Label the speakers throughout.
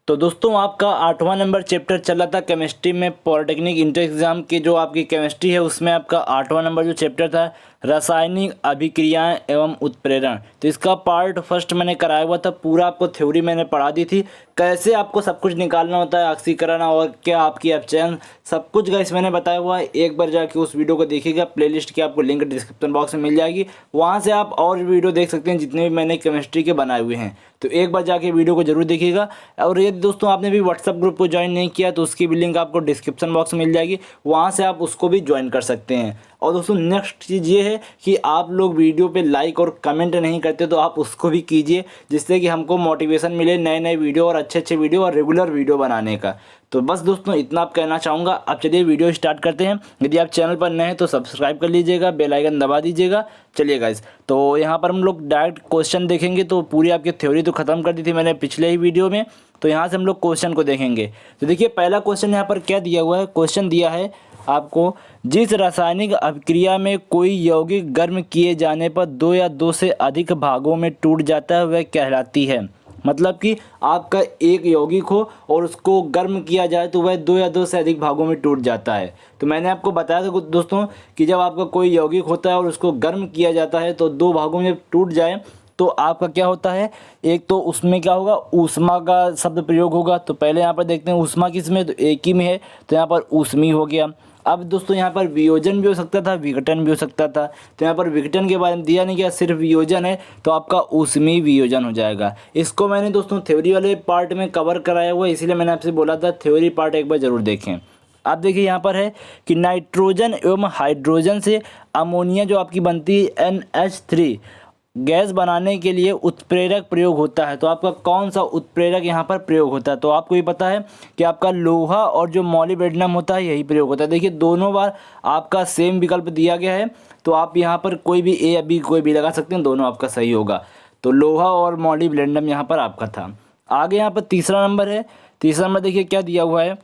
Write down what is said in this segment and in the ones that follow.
Speaker 1: तो दोस्तों आपका 8वां नंबर चैप्टर चल रहा था केमिस्ट्री में पॉलिटेक्निक इंटर एग्ज़ाम की जो आपकी केमिस्ट्री है उसमें आपका 8वां नंबर जो चैप्टर था रासायनिक अभिक्रियाएं एवं उत्प्रेरण। तो इसका पार्ट फर्स्ट मैंने कराया हुआ था, पूरा आपको थ्योरी मैंने पढ़ा दी थी, कैसे आपको सब कुछ निकालना होता है, ऑक्सीकरण और क्या आपकी अपचयन, सब कुछ गाइस मैंने बताया हुआ है। एक बार जाके उस वीडियो को देखिएगा, प्लेलिस्ट की आपको लिंक डिस्क्रिप्शन बॉक्स में मिल जाएगी, वहाँ से आप और वीडियो देख सकते हैं जितने भी मैंने केमिस्ट्री के बनाए हुए हैं। तो एक बार जाके वीडियो को जरूर देखिएगा। और यदि दोस्तों आपने भी व्हाट्सअप ग्रुप को ज्वाइन नहीं किया तो उसकी भी लिंक आपको डिस्क्रिप्शन बॉक्स में मिल जाएगी, वहाँ से आप उसको भी ज्वाइन कर सकते हैं। और दोस्तों नेक्स्ट चीज़ ये है कि आप लोग वीडियो पे लाइक और कमेंट नहीं करते तो आप उसको भी कीजिए, जिससे कि हमको मोटिवेशन मिले नए नए वीडियो और अच्छे अच्छे वीडियो और रेगुलर वीडियो बनाने का। तो बस दोस्तों इतना आप कहना चाहूँगा। अब चलिए वीडियो स्टार्ट करते हैं। यदि आप चैनल पर नए हैं तो सब्सक्राइब कर लीजिएगा, बेल आइकन दबा दीजिएगा। चलिए गाइस, तो यहाँ पर हम लोग डायरेक्ट क्वेश्चन देखेंगे। तो पूरी आपकी थ्योरी तो ख़त्म कर दी थी मैंने पिछले ही वीडियो में, तो यहाँ से हम लोग क्वेश्चन को देखेंगे। तो देखिए पहला क्वेश्चन यहाँ पर क्या दिया हुआ है। क्वेश्चन दिया है आपको, जिस रासायनिक अभिक्रिया में कोई यौगिक गर्म किए जाने पर 2 या 2 से अधिक भागों में टूट जाता है वह कहलाती है। मतलब कि आपका एक यौगिक हो और उसको गर्म किया जाए तो वह 2 या 2 से अधिक भागों में टूट जाता है। तो मैंने आपको बताया था दोस्तों कि जब आपका कोई यौगिक होता है और उसको गर्म किया जाता है तो 2 भागों में टूट जाए तो आपका क्या होता है, एक तो उसमें क्या होगा, ऊष्मा का शब्द प्रयोग होगा। तो पहले यहाँ पर देखते हैं ऊष्मा किस में, तो एक ही में है, तो यहाँ पर ऊष्मी हो गया। अब दोस्तों यहाँ पर वियोजन भी हो सकता था, विघटन भी हो सकता था। तो यहाँ पर विघटन के बारे में दिया नहीं गया, सिर्फ वियोजन है, तो आपका ऊष्मी वियोजन हो जाएगा। इसको मैंने दोस्तों थ्योरी वाले पार्ट में कवर कराया हुआ है, इसीलिए मैंने आपसे बोला था थ्योरी पार्ट एक बार ज़रूर देखें। आप देखिए यहाँ पर है कि नाइट्रोजन एवं हाइड्रोजन से अमोनिया जो आपकी बनती है NH3 गैस बनाने के लिए उत्प्रेरक प्रयोग होता है। तो आपका कौन सा उत्प्रेरक यहाँ पर प्रयोग होता है, तो आपको ये पता है कि आपका लोहा और जो मॉलिब्डेनम होता है यही प्रयोग होता है। देखिए दोनों बार आपका सेम विकल्प दिया गया है, तो आप यहाँ पर कोई भी ए या बी कोई भी लगा सकते हैं, दोनों आपका सही होगा। तो लोहा और मॉलिब्डेनम यहाँ पर आपका था। आगे यहाँ पर तीसरा नंबर है। तीसरा नंबर देखिए क्या दिया हुआ है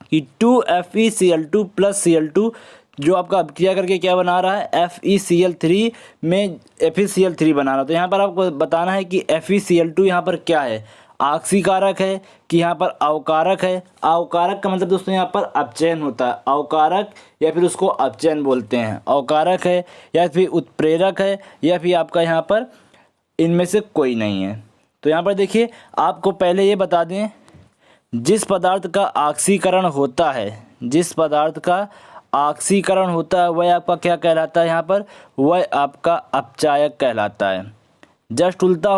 Speaker 1: कि 2FeCl2 + Cl2 जो आपका अभिक्रिया करके क्या बना रहा है, FeCl3 में FeCl3 बना रहा है। तो यहाँ पर आपको बताना है कि FeCl2 यहाँ पर क्या है, ऑक्सीकारक है कि यहाँ पर अवकारक है। अवकारक का मतलब दोस्तों यहाँ पर अपचयन होता है, अवकारक या फिर उसको अपचयन बोलते हैं। अवकारक है या फिर उत्प्रेरक है या फिर आपका यहाँ पर इनमें से कोई नहीं है। तो यहाँ पर देखिए आपको पहले ये बता दें, जिस पदार्थ का ऑक्सीकरण होता है, जिस पदार्थ का ऑक्सीकरण होता है वह आपका क्या कहलाता है, यहाँ पर वह आपका अपचायक कहलाता है। जस्ट उल्टा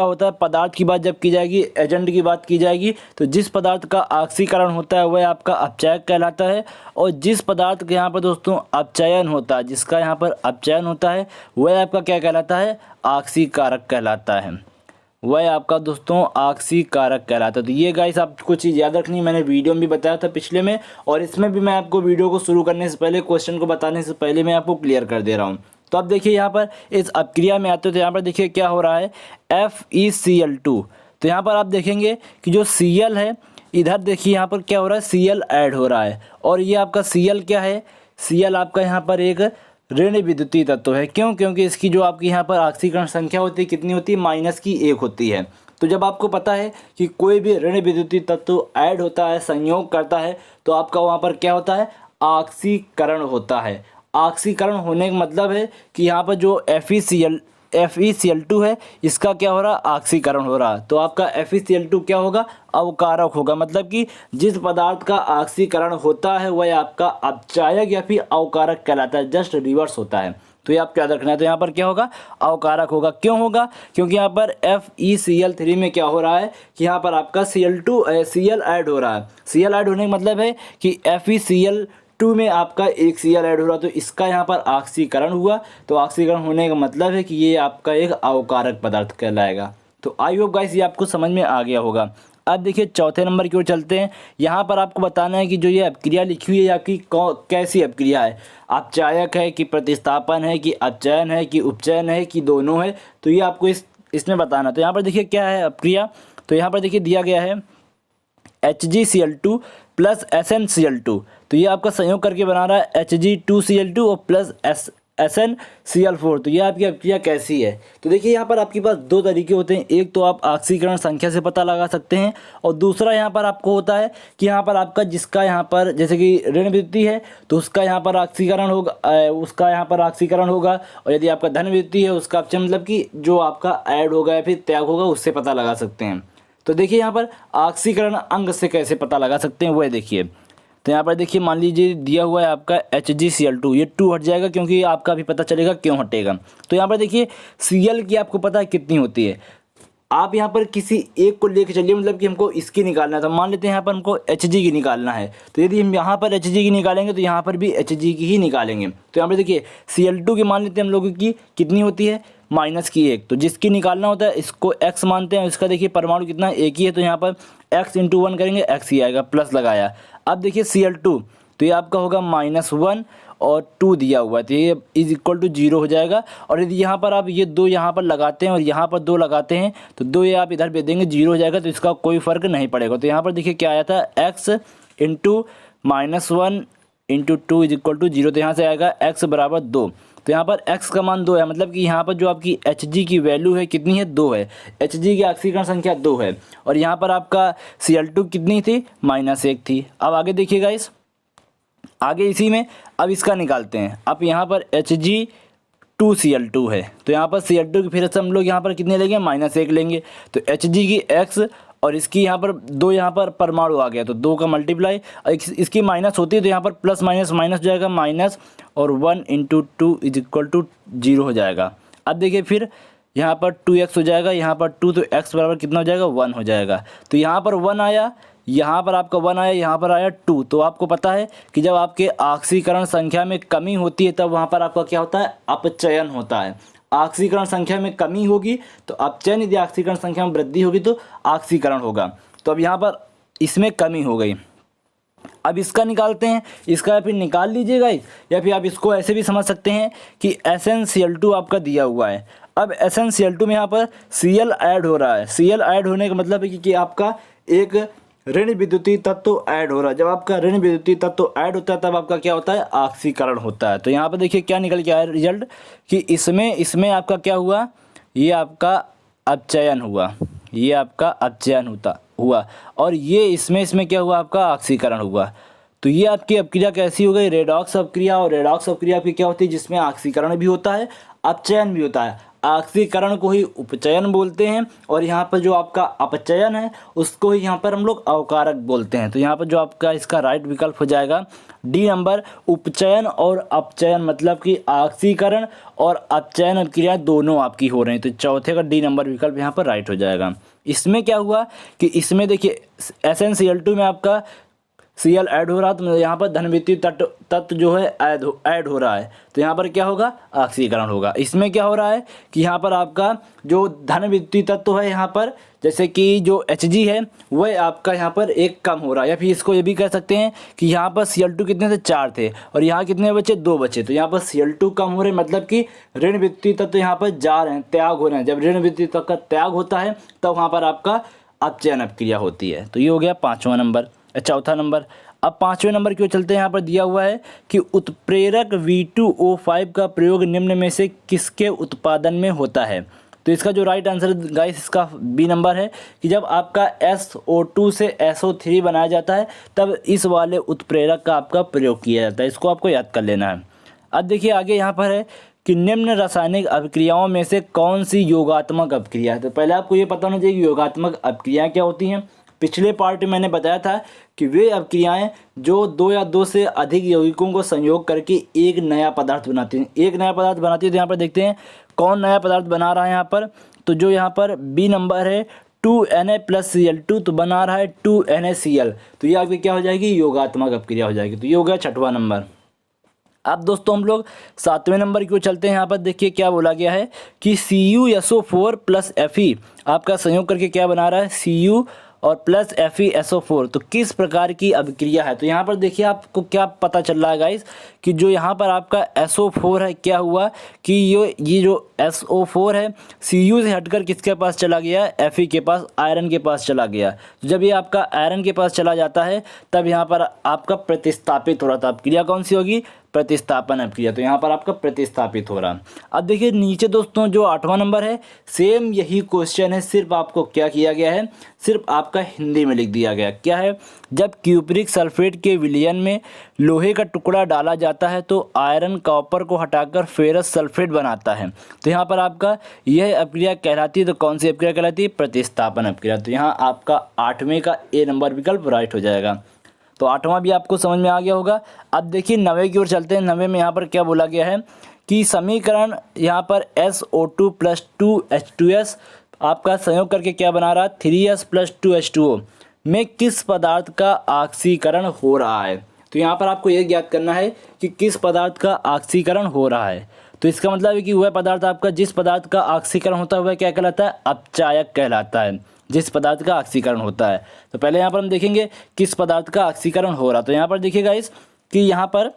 Speaker 1: होता है, पदार्थ की बात जब की जाएगी, एजेंट की बात की जाएगी, तो जिस पदार्थ का ऑक्सीकरण होता है वह आपका अपचायक कहलाता है। और जिस पदार्थ के यहाँ पर दोस्तों अपचयन होता है, जिसका यहाँ पर अपचयन होता है वह आपका क्या कहलाता है, ऑक्सीकारक कहलाता है। वह आपका दोस्तों ऑक्सीकारक कहलाता है। तो ये गाइस आपको चीज़ याद रखनी, मैंने वीडियो में भी बताया था पिछले में, और इसमें भी मैं आपको वीडियो को शुरू करने से पहले, क्वेश्चन को बताने से पहले मैं आपको क्लियर कर दे रहा हूँ। तो अब देखिए यहाँ पर इस अपक्रिया में आते हो तो यहाँ पर देखिए क्या हो रहा है, FeCl2। तो यहाँ पर आप देखेंगे कि जो Cl है, इधर देखिए यहाँ पर क्या हो रहा है, Cl ऐड हो रहा है। और ये आपका Cl क्या है, Cl आपका यहाँ पर एक ऋण विद्युतीय तत्व है। क्यों? क्योंकि इसकी जो आपकी यहाँ पर ऑक्सीकरण संख्या होती है कितनी होती है, -1 होती है। तो जब आपको पता है कि कोई भी ऋण विद्युतीय तत्व ऐड होता है, संयोग करता है, तो आपका वहाँ पर क्या होता है, ऑक्सीकरण होता है। ऑक्सीकरण होने का मतलब है कि यहाँ पर जो FeCl2 है इसका क्या हो रहा है, ऑक्सीकरण हो रहा है। तो आपका FeCl2 क्या होगा, अवकारक होगा। मतलब कि जिस पदार्थ का ऑक्सीकरण होता है वह आपका अपचायक या फिर अवकारक कहलाता है, जस्ट रिवर्स होता है। तो ये आपको याद रखना है। तो यहाँ पर क्या होगा, अवकारक होगा। क्यों होगा, क्योंकि यहाँ पर FeCl3 में क्या हो रहा है कि यहाँ पर आपका Cl ऐड हो रहा है। Cl ऐड होने का मतलब है कि FeCl2 में आपका एक Cl ऐड हो रहा है, तो इसका यहाँ पर ऑक्सीकरण हुआ। तो ऑक्सीकरण होने का मतलब है कि ये आपका एक अवकारक पदार्थ कहलाएगा। तो आई होप गाइस ये आपको समझ में आ गया होगा। अब देखिए चौथे नंबर की ओर चलते हैं। यहाँ पर आपको बताना है कि जो ये अपक्रिया लिखी हुई है आपकी कैसी अपक्रिया है, अपचायक है कि प्रतिस्थापन है कि अपचयन है कि उपचयन है कि दोनों है। तो ये आपको इसमें बताना। तो यहाँ पर देखिए क्या है अपक्रिया, तो यहाँ पर देखिए दिया गया है HgCl2 + SnCl2। तो ये आपका संयोग करके बना रहा है Hg2Cl2 और प्लस SnCl4। तो ये आपकी अभिक्रिया कैसी है? तो देखिए यहाँ पर आपके पास दो तरीके होते हैं, एक तो आप ऑक्सीकरण संख्या से पता लगा सकते हैं और दूसरा यहाँ पर आपको होता है कि यहाँ पर आपका जिसका यहाँ पर जैसे कि ऋण विद्युती है तो उसका यहाँ पर ऑक्सीकरण होगा, उसका यहाँ पर ऑक्सीकरण होगा, और यदि आपका धन विद्युती है उसका अपचयन मतलब कि जो आपका ऐड होगा या फिर त्याग होगा उससे पता लगा सकते हैं। तो देखिए यहाँ पर ऑक्सीकरण अंग से कैसे पता लगा सकते हैं वो देखिए। तो यहाँ पर देखिए मान लीजिए दिया हुआ है आपका HgCl2, ये 2 हट जाएगा क्योंकि आपका भी पता चलेगा क्यों हटेगा। तो यहाँ पर देखिए Cl की आपको पता है कितनी होती है, आप यहाँ पर किसी एक को लेके चलिए, मतलब कि हमको इसकी निकालना है। तो मान लेते हैं यहाँ पर हमको Hg की निकालना है, तो यदि हम यहाँ पर Hg की निकालेंगे तो यहाँ पर भी Hg की ही निकालेंगे। तो यहाँ पर देखिए Cl2 की मान लेते हैं हम लोगों की कितनी होती है -1, तो जिसकी निकालना होता है इसको x मानते हैं, इसका देखिए परमाणु कितना एक ही है, तो यहाँ पर x × 1 करेंगे x ही आएगा, प्लस लगाया। अब देखिए Cl2 तो ये आपका होगा -1 और 2 दिया हुआ है, तो ये = 0 हो जाएगा। और यदि यहाँ पर आप ये 2 यहाँ पर लगाते हैं और यहाँ पर 2 लगाते हैं तो 2 ये आप इधर भेज देंगे 0 हो जाएगा, तो इसका कोई फ़र्क नहीं पड़ेगा। तो यहाँ पर देखिए क्या आया था x × -1 × 2 = 0, तो यहाँ से आएगा x = 2। तो यहाँ पर x का मान 2 है, मतलब कि यहाँ पर जो आपकी Hg की वैल्यू है कितनी है 2 है, Hg की ऑक्सीकरण संख्या 2 है, और यहाँ पर आपका Cl2 कितनी थी -1 थी। अब आगे देखिएगा आगे इसी में अब इसका निकालते हैं। अब यहाँ पर Hg2Cl2 है, तो यहाँ पर Cl2 की फिर से हम लोग यहाँ पर कितने लेंगे -1 लेंगे, तो Hg की x और इसकी यहाँ पर 2 यहाँ पर परमाणु आ गया तो 2 का मल्टीप्लाई, और इसकी माइनस होती है तो यहाँ पर प्लस माइनस माइनस हो जाएगा माइनस, और 1 × 2 = 0 हो जाएगा। अब देखिए फिर यहाँ पर 2x हो जाएगा, यहाँ पर 2, तो x बराबर कितना हो जाएगा 1 हो जाएगा। तो यहाँ पर 1 आया, यहाँ पर आपका 1 आया, यहाँ पर आया 2। तो आपको पता है कि जब आपके ऑक्सीकरण संख्या में कमी होती है तब वहाँ पर आपका क्या होता है अपचयन होता है। ऑक्सीकरण संख्या में कमी होगी तो अपचयन, यदि ऑक्सीकरण संख्या में वृद्धि होगी तो ऑक्सीकरण होगा। तो अब यहाँ पर इसमें कमी हो गई, अब इसका निकालते हैं, इसका फिर निकाल लीजिएगा, या फिर आप इसको ऐसे भी समझ सकते हैं कि SnCl2 आपका दिया हुआ है। अब SnCl2 में यहाँ पर Cl ऐड हो रहा है, Cl ऐड होने का मतलब है कि आपका एक ऋण विद्युतीय तत्व ऐड हो रहा है। जब आपका ऋण विद्युतीय तत्व ऐड होता है तब आपका क्या होता है ऑक्सीकरण होता है। तो यहाँ पर देखिए क्या निकल के आया रिजल्ट कि इसमें आपका क्या हुआ, ये आपका अपचयन हुआ, ये आपका अपचयन हुआ, और ये इसमें क्या हुआ आपका ऑक्सीकरण हुआ। तो ये आपकी अपक्रिया कैसी हो गई रेडॉक्स अपक्रिया। और रेडॉक्स अपक्रिया आपकी क्या होती है जिसमें ऑक्सीकरण भी होता है अपचयन भी होता है। ऑक्सीकरण को ही उपचयन बोलते हैं, और यहाँ पर जो आपका अपचयन है उसको ही यहाँ पर हम लोग अवकारक बोलते हैं। तो यहाँ पर जो आपका इसका राइट विकल्प हो जाएगा डी नंबर, उपचयन और अपचयन, मतलब कि ऑक्सीकरण और अपचयन अभिक्रिया दोनों आपकी हो रही हैं। तो चौथे का डी नंबर विकल्प यहाँ पर राइट हो जाएगा। इसमें क्या हुआ कि इसमें देखिए SnCl2 में आपका Cl ऐड हो रहा है, तो यहाँ पर धन विद्युतीय तत्व जो है ऐड हो रहा है, तो यहाँ पर क्या होगा ऑक्सीकरण होगा। इसमें क्या हो रहा है कि यहाँ पर आपका जो धन विद्युतीय तत्व है यहाँ पर जैसे कि जो Hg है वह आपका यहाँ पर एक कम हो रहा है, या फिर इसको ये भी कह सकते हैं कि यहाँ पर Cl2 कितने थे 4 थे और यहाँ कितने बचे 2 बचे, तो यहाँ पर Cl2 कम हो रहे हैं, मतलब कि ऋण विद्युतीय तत्व यहाँ पर जा रहे हैं, त्याग हो रहे हैं। जब ऋण विद्युतीय तत्व का त्याग होता है तब वहाँ पर आपका अपचयन अपक्रिया होती है। तो ये हो गया 5वां नंबर, चौथा नंबर। अब 5वें नंबर की ओर चलते हैं। यहाँ पर दिया हुआ है कि उत्प्रेरक V2O5 का प्रयोग निम्न में से किसके उत्पादन में होता है। तो इसका जो राइट आंसर गाइस इसका बी नंबर है कि जब आपका SO2 से SO3 बनाया जाता है तब इस वाले उत्प्रेरक का आपका प्रयोग किया जाता है। इसको आपको याद कर लेना है। अब देखिए आगे यहाँ पर है कि निम्न रासायनिक अभिक्रियाओं में से कौन सी योगात्मक अभिक्रिया है। तो पहले आपको ये पता होना चाहिए कि योगात्मक अभिक्रियाएँ क्या होती हैं। पिछले पार्ट में मैंने बताया था कि वे अभिक्रियाएं जो 2 या 2 से अधिक यौगिकों को संयोग करके एक नया पदार्थ बनाती हैं। एक नया पदार्थ बनाती है, तो यहाँ पर देखते हैं कौन नया पदार्थ बना रहा है यहाँ पर। तो जो यहाँ पर बी नंबर है 2Na+Cl2, तो बना रहा है 2NaCl, तो ये आपकी क्या हो जाएगी योगात्मक अभिक्रिया हो जाएगी। तो ये हो गया 6वां नंबर। अब दोस्तों हम लोग 7वें नंबर की ओर चलते हैं। यहाँ पर देखिए क्या बोला गया है कि CuSO4 + Fe आपका संयोग करके क्या बना रहा है Cu और प्लस FeSO4, तो किस प्रकार की अभिक्रिया है। तो यहाँ पर देखिए आपको क्या पता चल रहा है गाइस कि जो यहाँ पर आपका SO4 है क्या हुआ कि ये जो SO4 है Cu से हटकर किसके पास चला गया Fe के पास, आयरन के पास चला गया। तो जब ये आपका आयरन के पास चला जाता है तब यहाँ पर आपका प्रतिस्थापित हो रहा था। अभिक्रिया कौन सी होगी प्रतिस्थापन अभिक्रिया। तो यहाँ पर आपका प्रतिस्थापित हो रहा है। अब देखिए नीचे दोस्तों जो 8वां नंबर है, सेम यही क्वेश्चन है, सिर्फ आपको क्या किया गया है, सिर्फ आपका हिंदी में लिख दिया गया। क्या है, जब क्यूप्रिक सल्फेट के विलयन में लोहे का टुकड़ा डाला जाता है तो आयरन कॉपर को हटाकर फेरस सल्फेट बनाता है। तो यहाँ पर आपका यह अभिक्रिया कहलाती है, तो कौन सी अभिक्रिया कहलाती है, प्रतिस्थापन अभिक्रिया। तो यहाँ आपका 8वें का ए नंबर विकल्प राइट हो जाएगा। तो 8वां भी आपको समझ में आ गया होगा। अब देखिए 9वें की ओर चलते हैं। 9वें में यहाँ पर क्या बोला गया है कि समीकरण यहाँ पर SO2 + 2H2S आपका संयोग करके क्या बना रहा है, 3S + 2H2O में किस पदार्थ का ऑक्सीकरण हो रहा है। तो यहाँ पर आपको ये ज्ञात करना है कि किस पदार्थ का ऑक्सीकरण हो रहा है। तो इसका मतलब है कि वह पदार्थ आपका, जिस पदार्थ का ऑक्सीकरण होता है वह क्या कहलाता है, अपचायक कहलाता है, जिस पदार्थ का ऑक्सीकरण होता है। तो पहले यहाँ पर हम देखेंगे किस पदार्थ का ऑक्सीकरण हो रहा है। तो यहाँ पर देखिए गाइस कि यहाँ पर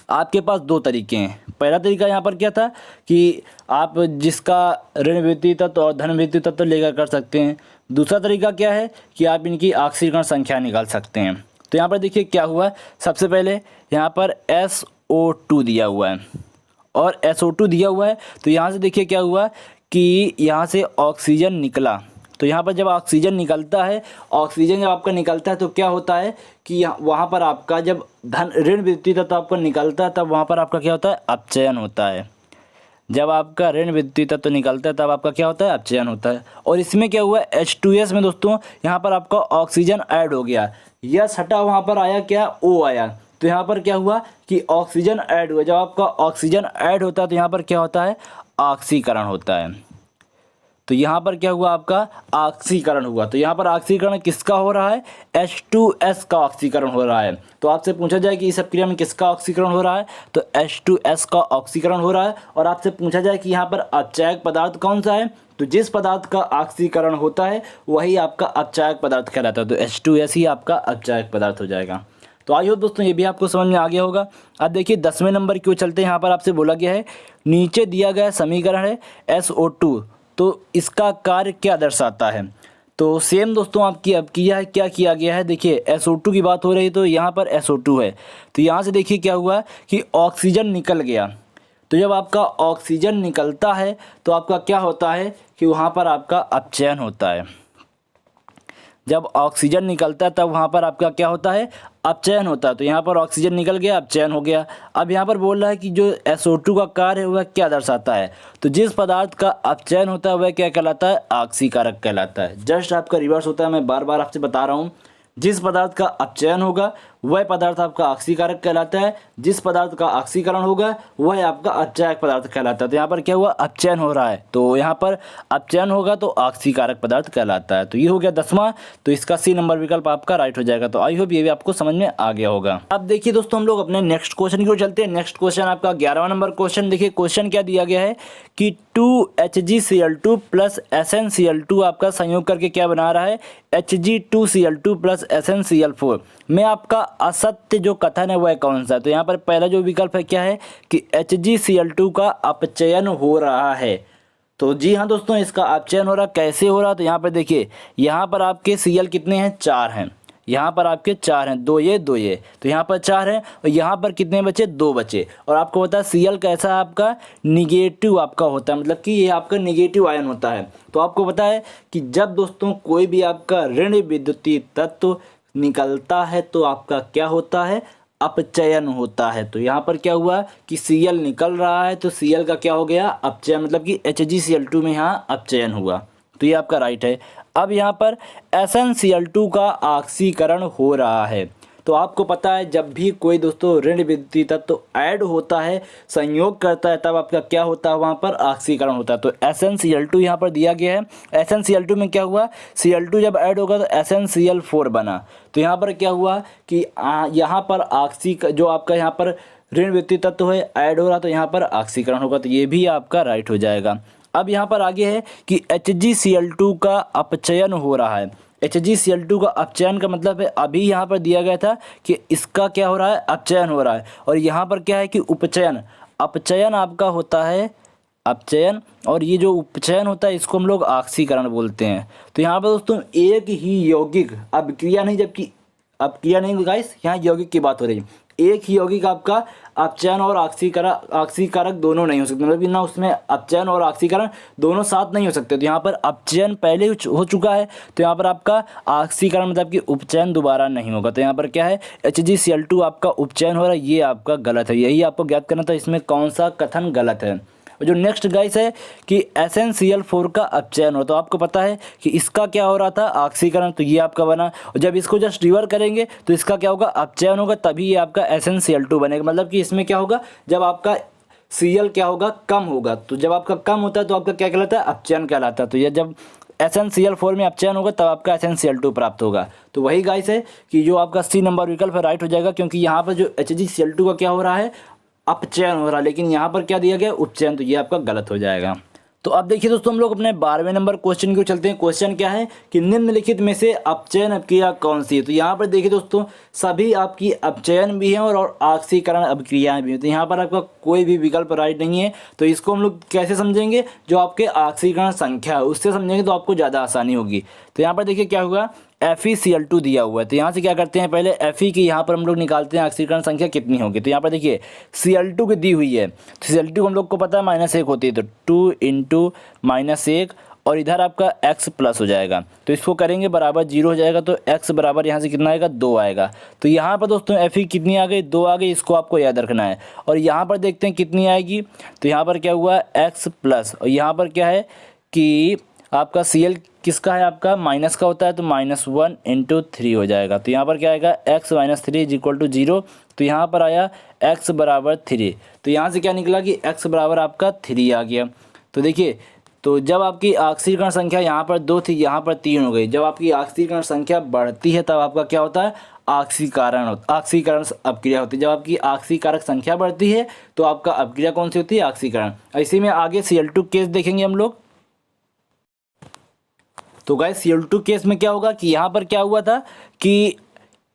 Speaker 1: आपके पास दो तरीके हैं। पहला तरीका यहाँ पर क्या था कि आप जिसका ऋण विद्युतीय तत्व और धन विद्युतीय तत्व लेकर कर सकते हैं। दूसरा तरीका क्या है कि आप इनकी ऑक्सीकरण संख्या निकाल सकते हैं। तो यहाँ पर देखिए क्या हुआ, सबसे पहले यहाँ पर SO2 दिया हुआ है और SO2 दिया हुआ है। तो यहाँ से देखिए क्या हुआ कि यहाँ से ऑक्सीजन निकला। तो यहाँ पर जब ऑक्सीजन निकलता है, ऑक्सीजन जब आपका निकलता है तो क्या होता है कि वहाँ पर आपका जब धन ऋण विद्युतीय तत्व आपका निकलता है तब वहाँ पर आपका क्या होता है, अपचयन होता है। जब आपका ऋण विद्युतीय तत्व निकलता है तब आपका क्या होता है, अपचयन होता है। और इसमें क्या हुआ, H2S में दोस्तों यहाँ पर आपका ऑक्सीजन ऐड हो गया, यस हटा, वहाँ पर आया क्या, O आया। तो यहाँ पर क्या हुआ कि ऑक्सीजन ऐड हुआ। जब आपका ऑक्सीजन ऐड होता है तो यहाँ पर क्या होता है, ऑक्सीकरण होता है। तो यहाँ पर क्या हुआ, आपका ऑक्सीकरण हुआ। तो यहाँ पर ऑक्सीकरण किसका हो रहा है, H2S का ऑक्सीकरण हो रहा है। तो आपसे पूछा जाए कि इस अभिक्रिया में किसका ऑक्सीकरण हो रहा है, तो H2S का ऑक्सीकरण हो रहा है। और आपसे पूछा जाए कि यहाँ पर अपचायक पदार्थ कौन सा है, तो जिस पदार्थ का ऑक्सीकरण होता है वही आपका अपचायक पदार्थ कहलाता है। तो H2S ही आपका अपचायक पदार्थ हो जाएगा। तो आइए दोस्तों ये भी आपको समझ में आ गया होगा। अब देखिए 10वें नंबर की ओर चलते हैं। यहाँ पर आपसे बोला गया है नीचे दिया गया समीकरण है SO2, तो इसका कार्य क्या दर्शाता है। तो सेम दोस्तों आपकी अब किया है, क्या किया गया है, देखिए SO2 की बात हो रही है तो यहाँ पर SO2 है। तो यहाँ से देखिए क्या हुआ कि ऑक्सीजन निकल गया। तो जब आपका ऑक्सीजन निकलता है तो आपका क्या होता है कि वहाँ पर आपका अपचयन होता है। जब ऑक्सीजन निकलता है तब वहाँ पर आपका क्या होता है, अपचयन होता है। तो यहाँ पर ऑक्सीजन निकल गया, अपचयन हो गया। अब यहाँ पर बोल रहा है कि जो SO2 का कार्य है वह क्या दर्शाता है। तो जिस पदार्थ का अपचयन होता है वह क्या कहलाता है, ऑक्सीकारक कहलाता है। जस्ट आपका रिवर्स होता है, मैं बार बार आपसे बता रहा हूँ। जिस पदार्थ का अपचयन होगा वह पदार्थ आपका ऑक्सीकारक कहलाता है, जिस पदार्थ का ऑक्सीकरण होगा वह आपका अपचायक पदार्थ कहलाता है। तो यहाँ पर क्या हुआ, अपचयन हो रहा है, तो यहाँ पर अपचयन होगा तो ऑक्सीकारक पदार्थ कहलाता है। तो ये हो गया 10वां। तो इसका C नंबर विकल्प आपका राइट हो जाएगा। तो आई होप ये भी आपको समझ में आ गया होगा। अब देखिए दोस्तों हम लोग अपने नेक्स्ट क्वेश्चन की ओर चलते हैं। नेक्स्ट क्वेश्चन आपका 11वां नंबर क्वेश्चन। देखिए क्वेश्चन क्या दिया गया है कि 2HgCl2 + SnCl2 आपका संयोग करके क्या बना रहा है, Hg2Cl2 + SnCl4 में आपका असत्य जो कथन है वह कौन सा है। तो यहाँ पर पहला जो विकल्प है क्या है कि HgCl2 का अपचयन हो रहा है। तो जी हाँ दोस्तों, इसका अपचयन हो रहा, कैसे हो रहा, तो यहाँ पर देखिए यहाँ पर आपके Cl कितने हैं, 4 हैं। यहाँ पर आपके 4 हैं, 2 ये 2 ये, तो यहाँ पर 4 हैं और यहाँ पर कितने बचे, 2 बचे। और आपको पता है Cl कैसा है, आपका निगेटिव आपका होता है, मतलब कि ये आपका निगेटिव आयन होता है। तो आपको पता है कि जब दोस्तों कोई भी आपका ऋण विद्युतीय तत्व निकलता है तो आपका क्या होता है, अपचयन होता है। तो यहाँ पर क्या हुआ कि Cl निकल रहा है तो Cl का क्या हो गया, अपचयन, मतलब कि HgCl2 में यहाँ अपचयन हुआ। तो ये आपका राइट है। अब यहाँ पर SnCl2 का ऑक्सीकरण हो रहा है। तो आपको पता है जब भी कोई दोस्तों ऋण विद्युतीय तत्व ऐड होता है, संयोग करता है, तब आपका क्या होता है, वहाँ पर ऑक्सीकरण होता है। तो SnCl2 यहाँ पर दिया गया है। SnCl2 में क्या हुआ, Cl2 जब ऐड होगा तो SnCl4 बना। तो यहाँ पर क्या हुआ कि यहाँ पर जो आपका यहाँ पर ऋण विद्युतीय तत्व है ऐड हो रहा, तो यहाँ पर ऑक्सीकरण होगा। तो ये भी आपका राइट हो जाएगा। अब यहाँ पर आगे है कि HgCl2 का अपचयन हो रहा है। HgCl2 का अपचयन का मतलब है, अभी यहाँ पर दिया गया था कि इसका क्या हो रहा है, अपचयन हो रहा है। और यहाँ पर क्या है कि उपचयन, अपचयन आपका होता है अपचयन, और ये जो उपचयन होता है इसको हम लोग ऑक्सीकरण बोलते हैं। तो यहाँ पर दोस्तों एक ही यौगिक, अभिक्रिया नहीं, जबकि अपक्रिया नहीं गाइस, यहाँ यौगिक की बात हो रही है। एक ही यौगिक आपका अपचयन और ऑक्सीकारक दोनों नहीं हो सकते, मतलब कि ना उसमें अपचयन और ऑक्सीकरण दोनों साथ नहीं हो सकते। तो यहाँ पर अपचयन पहले हो चुका है, तो यहाँ पर आपका ऑक्सीकरण मतलब कि उपचयन दोबारा नहीं होगा। तो यहाँ पर क्या है, HgCl2 आपका उपचयन हो रहा है, ये आपका गलत है। यही आपको ज्ञात करना था इसमें कौन सा कथन गलत है। जो नेक्स्ट गाइस है कि SnCl4 का अपचयन हो, तो आपको पता है कि इसका क्या हो रहा था, ऑक्सीकरण, तो ये आपका बना। और जब इसको जस्ट रिवर करेंगे तो इसका क्या होगा, अपचयन होगा, तभी ये आपका SnCl2 बनेगा। मतलब कि इसमें क्या होगा, जब आपका Cl क्या होगा, कम होगा, तो जब आपका कम होता है तो आपका क्या कहलाता है, अपचयन कहलाता है। तो ये जब SnCl4 में अपचयन होगा तब आपका SnCl2 प्राप्त होगा। तो वही गाइस है कि जो आपका C नंबर विकल्प है राइट हो जाएगा, क्योंकि यहाँ पर जो HgCl2 का क्या हो रहा है, अपचयन हो रहा है, लेकिन यहाँ पर क्या दिया गया, उपचयन, तो ये आपका गलत हो जाएगा। तो अब देखिए दोस्तों, हम लोग अपने 12वें नंबर क्वेश्चन को चलते हैं। क्वेश्चन क्या है कि निम्नलिखित में से अपचयन अभिक्रिया कौन सी है। तो यहाँ पर देखिए दोस्तों, सभी आपकी अपचयन भी हैं और ऑक्सीकरण अभिक्रियाएं भी हैं। तो यहाँ पर आपका कोई भी विकल्प राइट नहीं है। तो इसको हम लोग कैसे समझेंगे, जो आपके ऑक्सीकरण संख्या है उससे समझेंगे तो आपको ज़्यादा आसानी होगी। तो यहाँ पर देखिए क्या हुआ, FeCl2 दिया हुआ है, तो यहाँ से क्या करते हैं, पहले Fe की यहाँ पर हम लोग निकालते हैं ऑक्सीकरण संख्या कितनी होगी। तो यहाँ पर देखिए Cl2 की दी हुई है, तो Cl2 हम लोग को पता है -1 होती है, तो 2 × -1 और इधर आपका x प्लस हो जाएगा। तो इसको करेंगे बराबर 0 हो जाएगा, तो x बराबर यहाँ से कितना आएगा, 2 आएगा। तो यहाँ पर दोस्तों Fe कितनी आ गई, 2 आ गई, इसको आपको याद रखना है। और यहाँ पर देखते हैं कितनी आएगी, तो यहाँ पर क्या हुआ, x प्लस, और यहाँ पर क्या है कि आपका Cl किसका है, आपका माइनस का होता है, तो -1 × 3 हो जाएगा। तो यहाँ पर क्या आएगा, x - 3 = 0। तो यहाँ पर आया x बराबर 3। तो यहाँ से क्या निकला कि x बराबर आपका 3 आ गया। तो देखिए, तो जब आपकी ऑक्सीकरण संख्या यहाँ पर 2 थी, यहाँ पर 3 हो गई। जब आपकी ऑक्सीकरण संख्या बढ़ती है तब आपका क्या होता है, ऑक्सीकरण अपक्रिया होती है। जब आपकी ऑक्सीकारक संख्या बढ़ती है तो आपका अपक्रिया कौन सी होती है, ऑक्सीकरण। इसी में आगे Cl2 केस देखेंगे हम लोग। तो गाइस Cl2 केस में क्या होगा कि यहाँ पर क्या हुआ था कि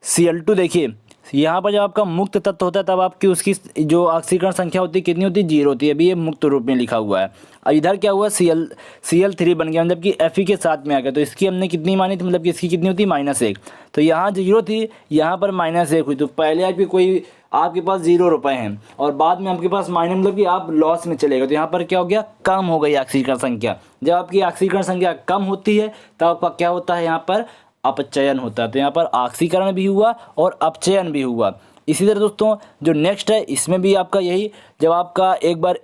Speaker 1: Cl2 देखिए, यहाँ पर जब आपका मुक्त तत्व होता है तब आपकी उसकी जो ऑक्सीकरण संख्या होती है कितनी होती है, 0 होती है। अभी ये मुक्त रूप में लिखा हुआ है। और इधर क्या हुआ, Cl3 बन गया, मतलब कि Fe के साथ में आ गया। तो इसकी हमने कितनी मानी थी, मतलब कि इसकी कितनी होती है, -1। तो यहाँ 0 थी, यहाँ पर -1 हुई। तो पहले आपकी कोई आपके पास 0 रुपये हैं और बाद में आपके पास माइनस, मतलब कि आप लॉस में चले गए। तो यहाँ पर क्या हो गया, कम हो गई ऑक्सीकरण संख्या। जब आपकी ऑक्सीकरण संख्या कम होती है तब आपका क्या होता है, यहाँ पर अपचयन होता है। तो यहाँ पर ऑक्सीकरण भी हुआ और अपचयन भी हुआ। इसी तरह दोस्तों जो नेक्स्ट है, इसमें भी आपका यही, जब आपका एक बार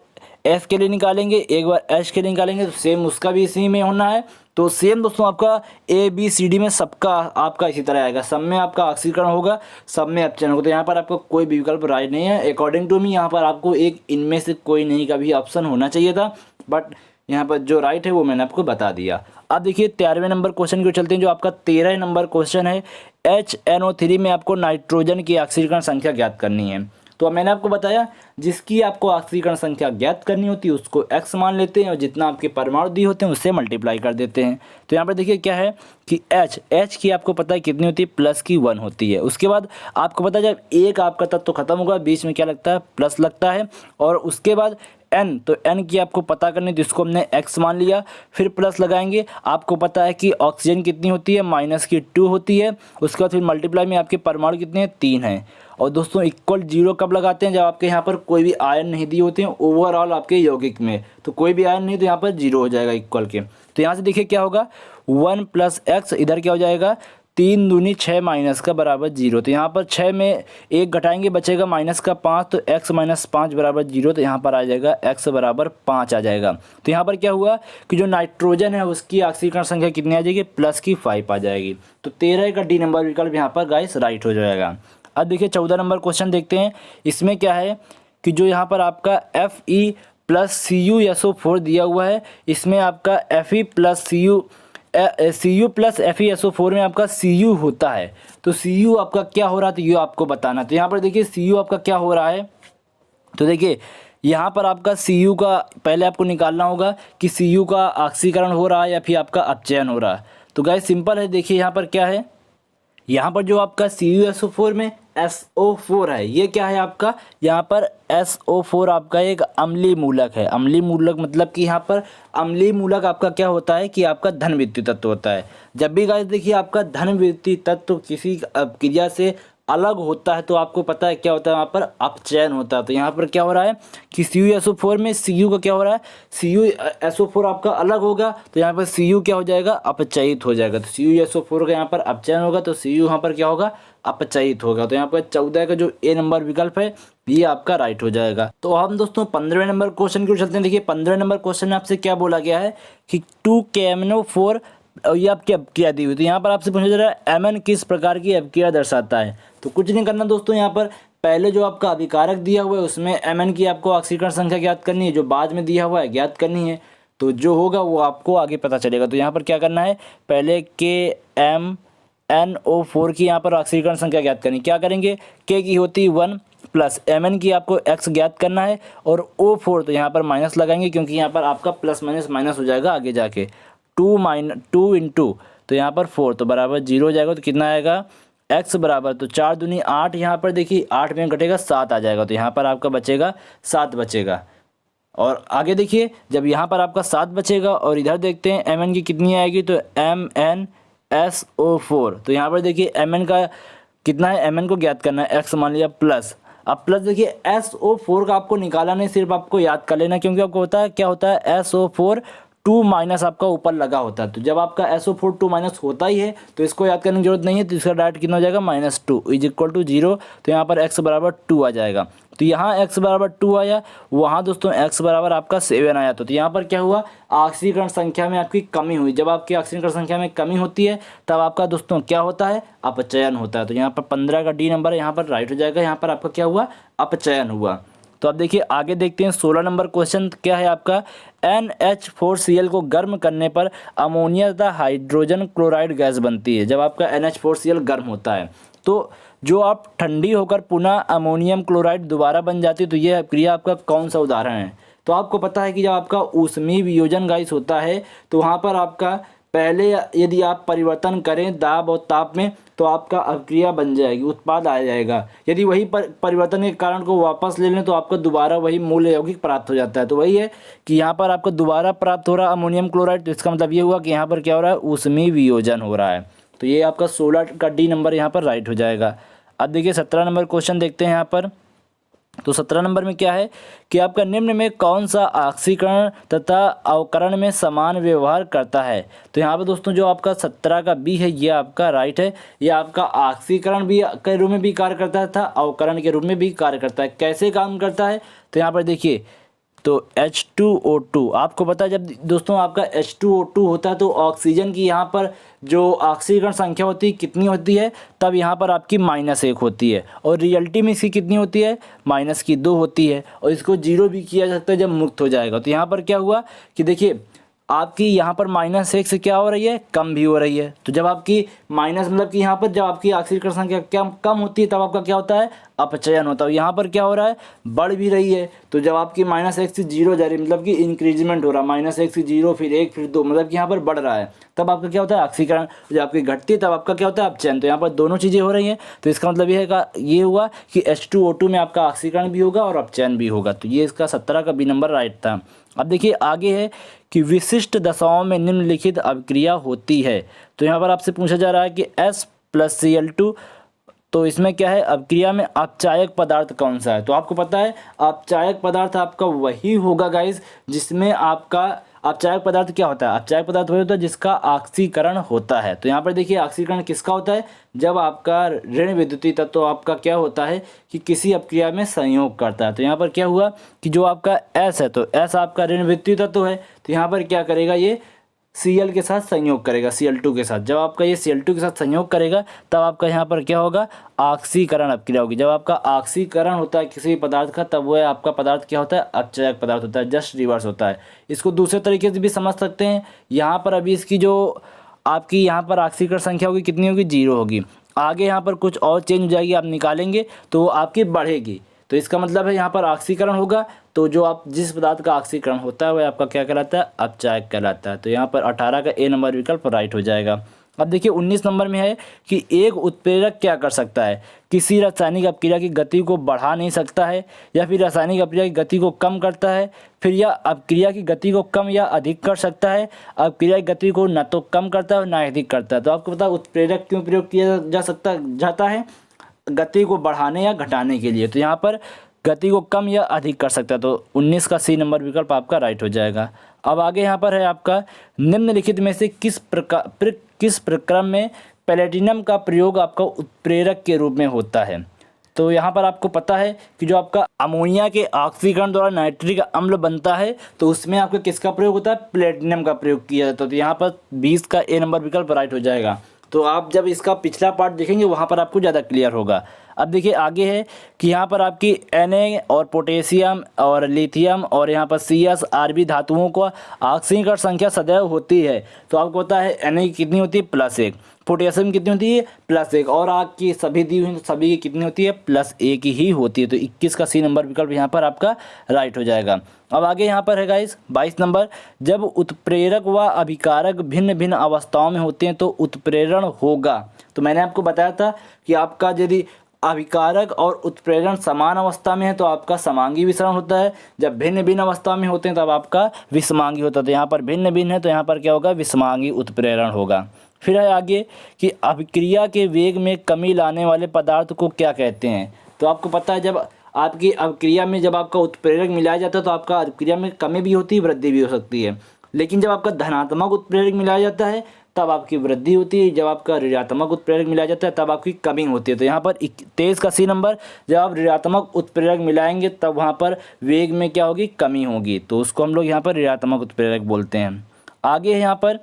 Speaker 1: F के लिए निकालेंगे, एक बार H के लिए निकालेंगे, तो सेम उसका भी इसी में होना है। तो सेम दोस्तों आपका ABCD में सबका आपका इसी तरह आएगा। सब में आपका ऑक्सीकरण होगा, सब में अपचयन होगा। तो यहाँ पर आपको कोई भी विकल्प राइट नहीं है। अकॉर्डिंग टू मी यहाँ पर आपको एक इनमें से कोई नहीं का भी ऑप्शन होना चाहिए था, बट यहाँ पर जो राइट है वो मैंने आपको बता दिया। अब देखिए 13वें नंबर क्वेश्चन को चलते हैं, जो आपका 13 नंबर क्वेश्चन है। HNO3 में आपको नाइट्रोजन की ऑक्सीकरण संख्या ज्ञात करनी है। तो मैंने आपको बताया, जिसकी आपको ऑक्सीकरण संख्या ज्ञात करनी होती है उसको x मान लेते हैं और जितना आपके परमाणु दिए होते हैं उससे मल्टीप्लाई कर देते हैं। तो यहाँ पर देखिए क्या है कि H की आपको पता है कितनी होती है, +1 होती है। उसके बाद आपको पता है जब एक आपका तत्व खत्म होगा बीच में क्या लगता है, प्लस लगता है। और उसके बाद N, तो N की आपको पता करनी, तो इसको हमने x मान लिया, फिर प्लस लगाएंगे। आपको पता है कि ऑक्सीजन कितनी होती है, -2 होती है। उसके बाद फिर मल्टीप्लाई में आपके परमाणु कितने हैं, 3 हैं। और दोस्तों इक्वल 0 कब लगाते हैं, जब आपके यहाँ पर कोई भी आयन नहीं दिए होते हैं ओवरऑल आपके यौगिक में। तो कोई भी आयन नहीं, तो यहाँ पर 0 हो जाएगा इक्वल के। तो यहाँ से देखिए क्या होगा, 1 + x, इधर क्या हो जाएगा, 3 दूनी 6 माइनस का बराबर 0। तो यहाँ पर 6 में 1 घटाएंगे, बचेगा -5, तो x - 5 बराबर 0। तो यहाँ पर आ जाएगा x बराबर 5 आ जाएगा। तो यहाँ पर क्या हुआ कि जो नाइट्रोजन है उसकी ऑक्सीकरण संख्या कितनी आ जाएगी, +5 आ जाएगी। तो 13 का D नंबर विकल्प यहाँ पर गाइस राइट हो जाएगा। अब देखिए 14 नंबर क्वेश्चन देखते हैं। इसमें क्या है कि जो यहाँ पर आपका Fe + CuSO4 दिया हुआ है, इसमें आपका Fe + Cu + FeSO4 में आपका Cu होता है। तो Cu आपका क्या हो रहा है, तो ये आपको बताना। तो यहाँ पर देखिए Cu आपका क्या हो रहा है, तो देखिए यहाँ पर आपका Cu का पहले आपको निकालना होगा कि Cu का ऑक्सीकरण हो रहा है या फिर आपका अपचयन हो रहा है। तो गाइस सिंपल है, देखिए यहाँ पर क्या है, यहाँ पर जो आपका CuSO4 में SO4 है, ये क्या है आपका, यहाँ पर SO4 आपका एक अम्लीय मूलक है। अम्लीय मूलक मतलब कि यहाँ पर अम्लीय मूलक आपका क्या होता है कि आपका धन विद्युत तत्व होता है। जब भी गाइस देखिए आपका धन विद्युत तत्व किसी क्रिया से अलग होता है तो आपको पता है क्या होता है, वहाँ पर अपचयन होता है। तो यहाँ पर क्या हो रहा है कि CuSO4 में Cu का क्या हो रहा है, CuSO4 आपका अलग होगा तो यहाँ पर Cu क्या हो जाएगा, अपचयित हो जाएगा। तो CuSO4 का यहाँ पर अपचयन होगा तो Cu यहाँ पर क्या होगा, अपचयित होगा। तो यहाँ पर 14 का जो ए नंबर विकल्प है ये आपका राइट हो जाएगा। तो हम दोस्तों 15वें नंबर क्वेश्चन की ओर चलते हैं। देखिए 15वें नंबर क्वेश्चन में आपसे क्या बोला गया है कि 2KMnO4 और ये आपकी अपक्रिया दी हुई। तो यहाँ पर आपसे पूछा जा रहा है Mn किस प्रकार की अपक्रिया दर्शाता है। तो कुछ नहीं करना दोस्तों, यहाँ पर पहले जो आपका अभिकारक दिया हुआ है उसमें Mn की आपको ऑक्सीकरण संख्या ज्ञात करनी है, जो बाद में दिया हुआ है ज्ञात करनी है। तो जो होगा वो आपको आगे पता चलेगा। तो यहाँ पर क्या करना है, पहले KMnO4 की यहाँ पर ऑक्सीकरण संख्या ज्ञात करनी। क्या करेंगे, K की होती है 1 प्लस Mn की आपको x ज्ञात करना है और O4 तो यहाँ पर माइनस लगाएंगे क्योंकि यहाँ पर आपका प्लस माइनस माइनस हो जाएगा आगे जाके। 2 इंटू तो यहाँ पर 4 तो बराबर 0 हो जाएगा। तो कितना आएगा, x बराबर तो 4 दूनी 8, यहाँ पर देखिए 8 में घटेगा 7 आ जाएगा। तो यहाँ पर आपका बचेगा 7 बचेगा। और आगे देखिए जब यहाँ पर आपका 7 बचेगा और इधर देखते हैं Mn की कितनी आएगी, तो MnSO4। तो यहाँ पर देखिए Mn का कितना है, Mn को ज्ञात करना है, x मान लिया प्लस। अब प्लस देखिए SO4 का आपको निकाला नहीं, सिर्फ आपको याद कर लेना क्योंकि आपको होता है क्या होता है, SO4 2 माइनस आपका ऊपर लगा होता है। तो जब आपका SO4 2 माइनस होता ही है तो इसको याद करने की जरूरत नहीं है। तो इसका डायरेक्ट कितना हो जाएगा, -2 = 0। तो यहाँ पर x बराबर 2 आ जाएगा। तो यहाँ x बराबर 2 आया, वहाँ दोस्तों x बराबर आपका 7 आया। तो यहाँ पर क्या हुआ, ऑक्सीकरण संख्या में आपकी कमी हुई। जब आपकी ऑक्सीकरण संख्या में कमी होती है तब आपका दोस्तों क्या होता है, अपचयन होता है। तो यहाँ पर 15 का डी नंबर यहाँ पर राइट हो जाएगा। यहाँ पर आपका क्या हुआ, अपचयन हुआ। तो अब देखिए आगे देखते हैं 16 नंबर क्वेश्चन क्या है आपका, NH4Cl को गर्म करने पर अमोनिया तथा हाइड्रोजन क्लोराइड गैस बनती है। जब आपका NH4Cl गर्म होता है तो जो आप ठंडी होकर पुनः अमोनियम क्लोराइड दोबारा बन जाती है। तो यह क्रिया आपका कौन सा उदाहरण है। तो आपको पता है कि जब आपका ऊष्मीय वियोजन गाइस होता है तो वहाँ पर आपका पहले यदि आप परिवर्तन करें दाब और ताप में तो आपका अपक्रिया बन जाएगी, उत्पाद आ जाएगा। यदि वही परिवर्तन के कारण को वापस ले लें तो आपको दोबारा वही मूल यौगिक प्राप्त हो जाता है। तो वही है कि यहाँ पर आपको दोबारा प्राप्त हो रहा है अमोनियम क्लोराइड। तो इसका मतलब ये हुआ कि यहाँ पर क्या हो रहा है, ऊष्मीय वियोजन हो रहा है। तो ये आपका 16 का डी नंबर यहाँ पर राइट हो जाएगा। अब देखिए 17 नंबर क्वेश्चन देखते हैं यहाँ पर। तो 17 नंबर में क्या है कि आपका निम्न में कौन सा ऑक्सीकरण तथा अवकरण में समान व्यवहार करता है। तो यहाँ पर दोस्तों जो आपका 17 का बी है ये आपका राइट है। ये आपका ऑक्सीकरण भी के रूप में भी कार्य करता है तथा अवकरण के रूप में भी कार्य करता है। कैसे काम करता है, तो यहाँ पर देखिए तो H2O2 आपको पता है, जब दोस्तों आपका H2O2 होता है तो ऑक्सीजन की यहाँ पर जो ऑक्सीकरण संख्या होती है कितनी होती है, तब यहाँ पर आपकी -1 होती है और रियलिटी में इसकी कितनी होती है, -2 होती है। और इसको 0 भी किया जा सकता है जब मुक्त हो जाएगा। तो यहाँ पर क्या हुआ कि देखिए आपकी यहाँ पर -1 से क्या हो रही है, कम भी हो रही है। तो जब आपकी माइनस मतलब कि यहाँ पर जब आपकी ऑक्सीकरण संख्या कम होती है तब आपका क्या होता है, अपचयन होता है। यहाँ पर क्या हो रहा है, बढ़ भी रही है। तो जब आपकी -1 से 0 जा रही है मतलब कि इंक्रीजमेंट हो रहा है, -1 से 0 फिर 1 फिर 2 मतलब कि यहाँ पर बढ़ रहा है, तब आपका क्या होता है, ऑक्सीकरण। जब आपकी घटती है तब आपका क्या होता है, अपचयन। तो यहाँ पर दोनों चीज़ें हो रही हैं। तो इसका मतलब ये हुआ कि H2O2 में आपका ऑक्सीकरण भी होगा और अपचयन भी होगा। तो ये इसका 17 का बी नंबर राइट था। अब देखिए आगे है कि विशिष्ट दशाओं में निम्नलिखित अभिक्रिया होती है। तो यहाँ पर आपसे पूछा जा रहा है कि S+Cl2 तो इसमें क्या है, अभिक्रिया में अपचायक पदार्थ कौन सा है। तो आपको पता है अपचायक पदार्थ आपका वही होगा गाइस जिसमें आपका अपचायक पदार्थ क्या होता है, अपचायक पदार्थ वही होता है जिसका ऑक्सीकरण होता है। तो यहाँ पर देखिए ऑक्सीकरण किसका होता है, जब आपका ऋण विद्युतीय तत्व तो आपका क्या होता है कि किसी अपक्रिया में संयोग करता है। तो यहाँ पर क्या हुआ कि जो आपका S है तो S आपका ऋण विद्युतीय तत्व है। तो यहाँ पर क्या करेगा, ये Cl के साथ संयोग करेगा, Cl2 के साथ। जब आपका ये Cl2 के साथ संयोग करेगा तब आपका यहाँ पर क्या होगा, ऑक्सीकरण अपक्रिया होगी। जब आपका ऑक्सीकरण होता है किसी पदार्थ का तब वह आपका पदार्थ क्या होता है, अपचायक पदार्थ होता है, जस्ट रिवर्स होता है। इसको दूसरे तरीके से भी समझ सकते हैं। यहाँ पर अभी इसकी जो आपकी यहाँ पर ऑक्सीकरण संख्या होगी कितनी होगी, 0 होगी। आगे यहाँ पर कुछ और चेंज हो जाएगी, आप निकालेंगे तो आपकी बढ़ेगी। तो इसका मतलब है यहाँ पर ऑक्सीकरण होगा तो जो आप जिस पदार्थ का ऑक्सीकरण होता है वह आपका क्या कहलाता है, अपचायक कहलाता है। तो यहाँ पर 18 का ए नंबर विकल्प राइट हो जाएगा। अब देखिए 19 नंबर में है कि एक उत्प्रेरक क्या कर सकता है, किसी रासायनिक अपक्रिया की गति को बढ़ा नहीं सकता है या फिर रासायनिक अपक्रिया की गति को कम करता है, फिर यह अपक्रिया की गति को कम या अधिक कर सकता है, अपक्रिया की गति को न तो कम करता है और न अधिक करता है। तो आपको पता है उत्प्रेरक क्यों प्रयोग किया जाता है, गति को बढ़ाने या घटाने के लिए, तो यहाँ पर गति को कम या अधिक कर सकता है। तो 19 का सी नंबर विकल्प आपका राइट हो जाएगा। अब आगे यहाँ पर है आपका, निम्नलिखित में से किस प्रक्रम में प्लेटिनम का प्रयोग आपका उत्प्रेरक के रूप में होता है। तो यहाँ पर आपको पता है कि जो आपका अमोनिया के ऑक्सीकरण द्वारा नाइट्रिक अम्ल बनता है, तो उसमें आपका किसका प्रयोग होता है, प्लेटिनम का प्रयोग किया जाता है। तो यहाँ पर 20 का ए नंबर विकल्प राइट हो जाएगा। तो आप जब इसका पिछला पार्ट देखेंगे वहाँ पर आपको ज़्यादा क्लियर होगा। अब देखिए आगे है कि यहाँ पर आपकी Na और पोटेशियम और लिथियम और यहाँ पर CS Rb धातुओं को ऑक्सीकरण संख्या सदैव होती है। तो आपको पता है Na की कितनी होती है, +1, पोटेशियम कितनी होती है, +1, और आग की सभी दी हुई सभी की कितनी होती है, +1 ही होती है। तो 21 का सी नंबर विकल्प यहाँ पर आपका राइट हो जाएगा। अब आगे यहाँ पर है गाइस 22 नंबर, जब उत्प्रेरक व अभिकारक भिन्न भिन्न अवस्थाओं में होते हैं तो उत्प्रेरण होगा। तो मैंने आपको बताया था कि आपका यदि अभिकारक और उत्प्रेरण समान अवस्था में है तो आपका समांगी विसरण होता है, जब भिन्न भिन्न अवस्था में होते हैं तब आपका विषमांगी होता है। तो यहाँ पर भिन्न भिन्न है तो यहाँ पर क्या होगा, विषमांगी उत्प्रेरण होगा। फिर है आगे कि अभिक्रिया के वेग में कमी लाने वाले पदार्थ को क्या कहते हैं। तो आपको पता है जब आपकी अभिक्रिया में जब आपका उत्प्रेरक मिलाया जाता है तो आपका अभिक्रिया में कमी भी होती है, वृद्धि भी हो सकती है। लेकिन जब आपका धनात्मक उत्प्रेरक मिलाया जाता है तब आपकी वृद्धि होती है, जब आपका ऋणात्मक उत्प्रेरक मिलाया जाता है तब आपकी कमी होती है। तो यहाँ पर 23 का सी नंबर, जब आप ऋणात्मक उत्प्रेरक मिलाएंगे तब वहाँ पर वेग में क्या होगी, कमी होगी। तो उसको हम लोग यहाँ पर ऋणात्मक उत्प्रेरक बोलते हैं। आगे है यहाँ पर